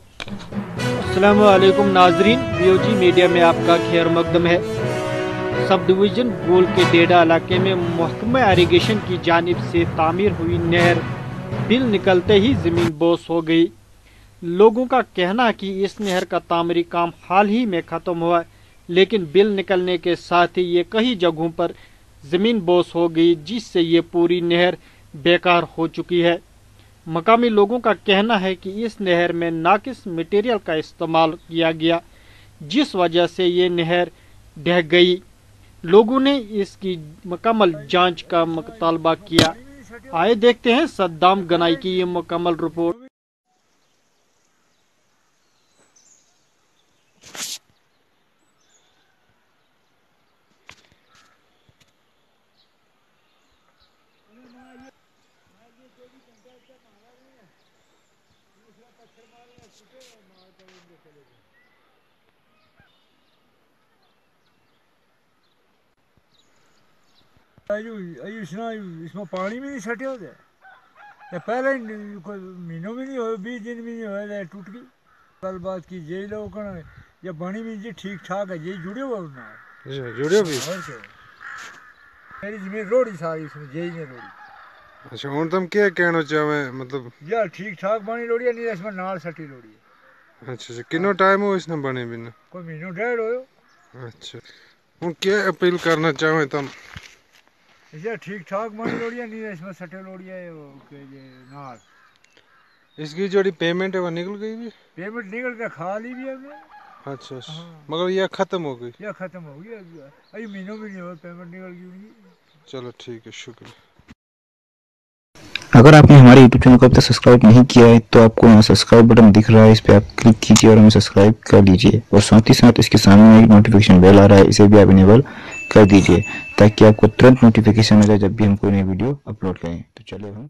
अस्सलामु अलैकुम नाजरीन, बीओजी मीडिया में आपका खैर मकदम है। सब डिवीज़न गोल के डेडा इलाके में महकमा इरिगेशन की जानिब से तामीर हुई नहर बिल निकलते ही ज़मीन बोस हो गई। लोगों का कहना है कि इस नहर का तामीरी काम हाल ही में ख़त्म हुआ, लेकिन बिल निकलने के साथ ही ये कई जगहों पर ज़मीन बोस हो गई, जिससे ये पूरी नहर बेकार हो चुकी है। मकामी लोगों का कहना है कि इस नहर में नाकिस मटेरियल का इस्तेमाल किया गया, जिस वजह से ये नहर ढह गई। लोगों ने इसकी मुकम्मल जांच का मुतालबा किया। आए देखते हैं सद्दाम गनाई की ये मुकम्मल रिपोर्ट। इसमें पानी भी नहीं सटे होते, पहले महीनों भी नहीं हो, 20 दिन भी नहीं हो, टूट गई। कल बात की यही लोग या बनी भी जी ठीक ठाक है, यही जुड़े हुआ जुड़े भी मेरी जमीन रोड़ी सारी इसमें यही ने रोड़ी। अच्छा, हूँ तुम क्या कहना चाहे, मतलब यार ठीक ठाक बनी रोड़ी है, नहीं इसमें नाल सटी रोड़ी है। अच्छा, कितना टाइम हो इसने बने बिना? कोई महीनों डेढ़ हो। अच्छा, हूँ क्या अपील करना चाहे तुम? यार ठीक ठाक बनी रोड़ी है, नहीं इसमें सटे रोड़ी है नाल। इसकी जो पेमेंट है वो निकल गई भी? पेमेंट निकल के खा ली भी हमने। अच्छा, मगर यह खत्म हो गई? यह खत्म हो गई, अभी महीनों भी नहीं हो, पेमेंट निकल गई उनकी। चलो ठीक है, शुक्रिया। अगर आपने हमारे YouTube चैनल को अब तक सब्सक्राइब नहीं किया है तो आपको यहाँ सब्सक्राइब बटन दिख रहा है, इस पर आप क्लिक कीजिए और हमें सब्सक्राइब कर लीजिए। और साथ ही साथ इसके सामने एक नोटिफिकेशन बेल आ रहा है, इसे भी आप इनेबल कर दीजिए ताकि आपको तुरंत नोटिफिकेशन मिले जब भी हम कोई नई वीडियो अपलोड करें। तो चलो हम